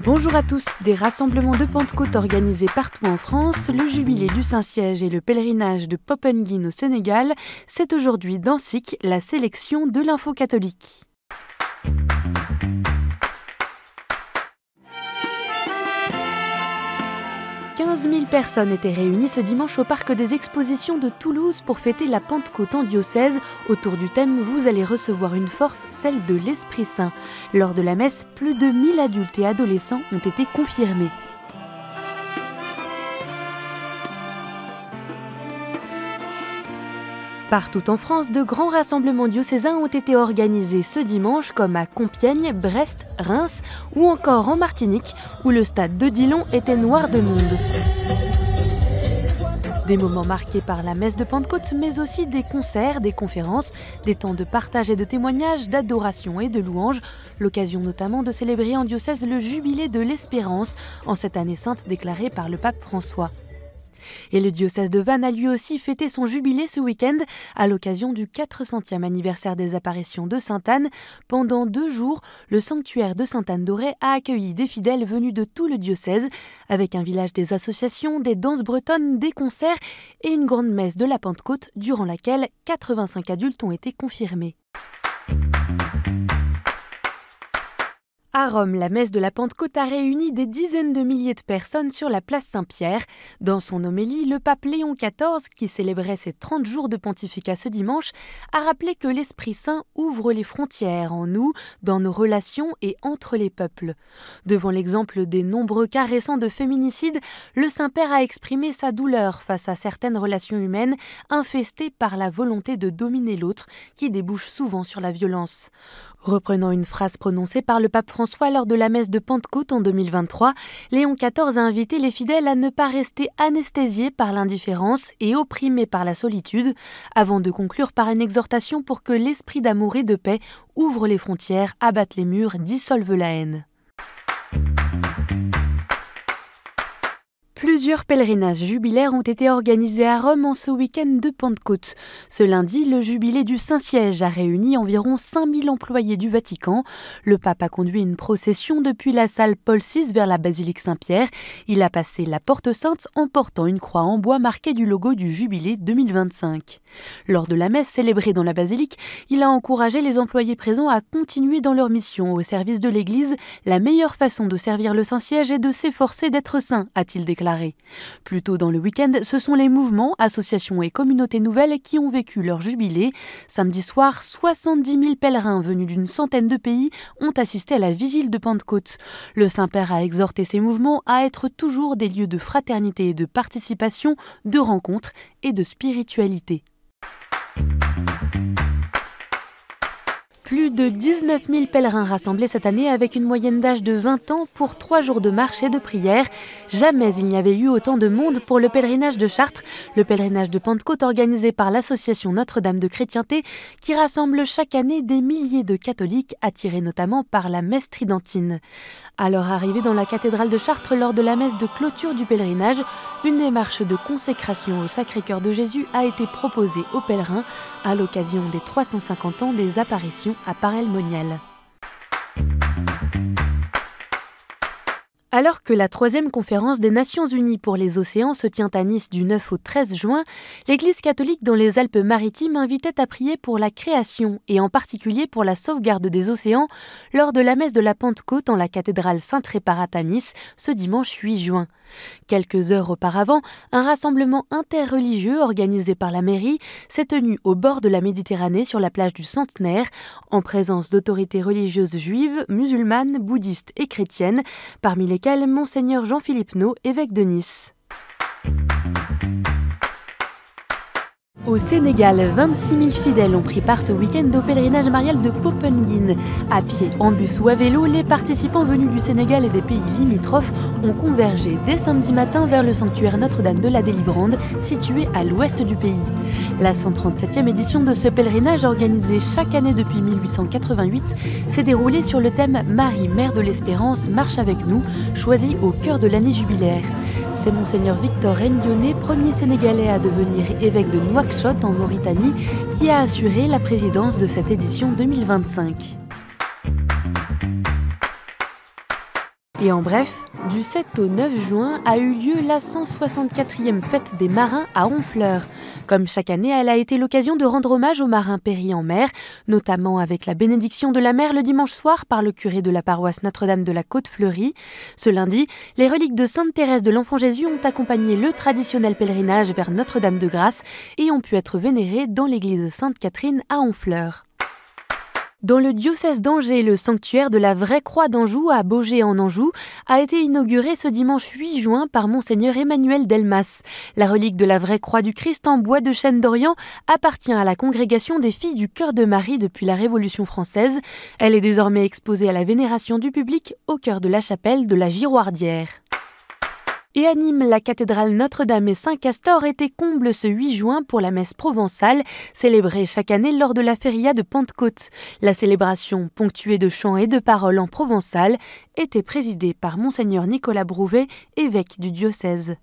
Bonjour à tous, des rassemblements de Pentecôte organisés partout en France, le jubilé du Saint-Siège et le pèlerinage de Popengine au Sénégal, c'est aujourd'hui dans SIC, la sélection de l'info catholique. « 15 000 personnes étaient réunies ce dimanche au parc des expositions de Toulouse pour fêter la Pentecôte en diocèse. Autour du thème « Vous allez recevoir une force, celle de l'Esprit Saint ». Lors de la messe, plus de 1000 adultes et adolescents ont été confirmés. Partout en France, de grands rassemblements diocésains ont été organisés ce dimanche, comme à Compiègne, Brest, Reims ou encore en Martinique, où le stade de Dillon était noir de monde. Des moments marqués par la messe de Pentecôte, mais aussi des concerts, des conférences, des temps de partage et de témoignages, d'adoration et de louange, l'occasion notamment de célébrer en diocèse le jubilé de l'Espérance, en cette année sainte déclarée par le pape François. Et le diocèse de Vannes a lui aussi fêté son jubilé ce week-end à l'occasion du 400e anniversaire des apparitions de Sainte-Anne. Pendant 2 jours, le sanctuaire de Sainte-Anne-d'Auray a accueilli des fidèles venus de tout le diocèse, avec un village des associations, des danses bretonnes, des concerts et une grande messe de la Pentecôte, durant laquelle 85 adultes ont été confirmés. À Rome, la messe de la Pentecôte a réuni des dizaines de milliers de personnes sur la place Saint-Pierre. Dans son homélie, le pape Léon XIV, qui célébrait ses 30 jours de pontificat ce dimanche, a rappelé que l'Esprit Saint ouvre les frontières en nous, dans nos relations et entre les peuples. Devant l'exemple des nombreux cas récents de féminicide, le Saint-Père a exprimé sa douleur face à certaines relations humaines infestées par la volonté de dominer l'autre, qui débouche souvent sur la violence. Reprenant une phrase prononcée par le pape François lors de la messe de Pentecôte en 2023, Léon XIV a invité les fidèles à ne pas rester anesthésiés par l'indifférence et opprimés par la solitude, avant de conclure par une exhortation pour que l'esprit d'amour et de paix ouvre les frontières, abatte les murs, dissolve la haine. Plusieurs pèlerinages jubilaires ont été organisés à Rome en ce week-end de Pentecôte. Ce lundi, le jubilé du Saint-Siège a réuni environ 5000 employés du Vatican. Le pape a conduit une procession depuis la salle Paul VI vers la basilique Saint-Pierre. Il a passé la porte sainte en portant une croix en bois marquée du logo du jubilé 2025. Lors de la messe célébrée dans la basilique, il a encouragé les employés présents à continuer dans leur mission au service de l'Église. La meilleure façon de servir le Saint-Siège est de s'efforcer d'être saint, a-t-il déclaré. Plus tôt dans le week-end, ce sont les mouvements, associations et communautés nouvelles qui ont vécu leur jubilé. Samedi soir, 70 000 pèlerins venus d'une centaine de pays ont assisté à la vigile de Pentecôte. Le Saint-Père a exhorté ces mouvements à être toujours des lieux de fraternité et de participation, de rencontres et de spiritualité. Plus de 19 000 pèlerins rassemblés cette année avec une moyenne d'âge de 20 ans pour 3 jours de marche et de prière. Jamais il n'y avait eu autant de monde pour le pèlerinage de Chartres, le pèlerinage de Pentecôte organisé par l'association Notre-Dame de Chrétienté qui rassemble chaque année des milliers de catholiques attirés notamment par la messe tridentine. À leur arrivée dans la cathédrale de Chartres lors de la messe de clôture du pèlerinage, une démarche de consécration au Sacré-Cœur de Jésus a été proposée aux pèlerins à l'occasion des 350 ans des apparitions à Paray-le-Monial. Alors que la 3e conférence des Nations Unies pour les océans se tient à Nice du 9 au 13 juin, l'Église catholique dans les Alpes-Maritimes invitait à prier pour la création et en particulier pour la sauvegarde des océans lors de la messe de la Pentecôte en la cathédrale Sainte-Réparate à Nice ce dimanche 8 juin. Quelques heures auparavant, un rassemblement interreligieux organisé par la mairie s'est tenu au bord de la Méditerranée sur la plage du Centenaire, en présence d'autorités religieuses juives, musulmanes, bouddhistes et chrétiennes, parmi lesquelles Monseigneur Jean-Philippe Naud, évêque de Nice. Au Sénégal, 26 000 fidèles ont pris part ce week-end au pèlerinage marial de Popengine. À pied, en bus ou à vélo, les participants venus du Sénégal et des pays limitrophes ont convergé dès samedi matin vers le sanctuaire Notre-Dame de la Délivrande, situé à l'ouest du pays. La 137e édition de ce pèlerinage, organisé chaque année depuis 1888, s'est déroulée sur le thème « Marie, Mère de l'Espérance, marche avec nous », choisi au cœur de l'année jubilaire. C'est Monseigneur Victor Ndioné, premier Sénégalais à devenir évêque de Nouakchott en Mauritanie, qui a assuré la présidence de cette édition 2025. Et en bref, du 7 au 9 juin a eu lieu la 164e fête des marins à Honfleur. Comme chaque année, elle a été l'occasion de rendre hommage aux marins péris en mer, notamment avec la bénédiction de la mer le dimanche soir par le curé de la paroisse Notre-Dame de la Côte-Fleurie. Ce lundi, les reliques de Sainte Thérèse de l'Enfant Jésus ont accompagné le traditionnel pèlerinage vers Notre-Dame-de-Grâce et ont pu être vénérées dans l'église Sainte-Catherine à Honfleur. Dans le diocèse d'Angers, le sanctuaire de la Vraie Croix d'Anjou à Baugé en Anjou a été inauguré ce dimanche 8 juin par Monseigneur Emmanuel Delmas. La relique de la Vraie Croix du Christ en bois de chêne d'Orient appartient à la congrégation des Filles du Cœur de Marie depuis la Révolution française. Elle est désormais exposée à la vénération du public au cœur de la chapelle de la Giroardière. Et à Nîmes, la cathédrale Notre-Dame et Saint-Castor était comble ce 8 juin pour la messe provençale, célébrée chaque année lors de la Feria de Pentecôte. La célébration, ponctuée de chants et de paroles en provençal, était présidée par Monseigneur Nicolas Brouvet, évêque du diocèse.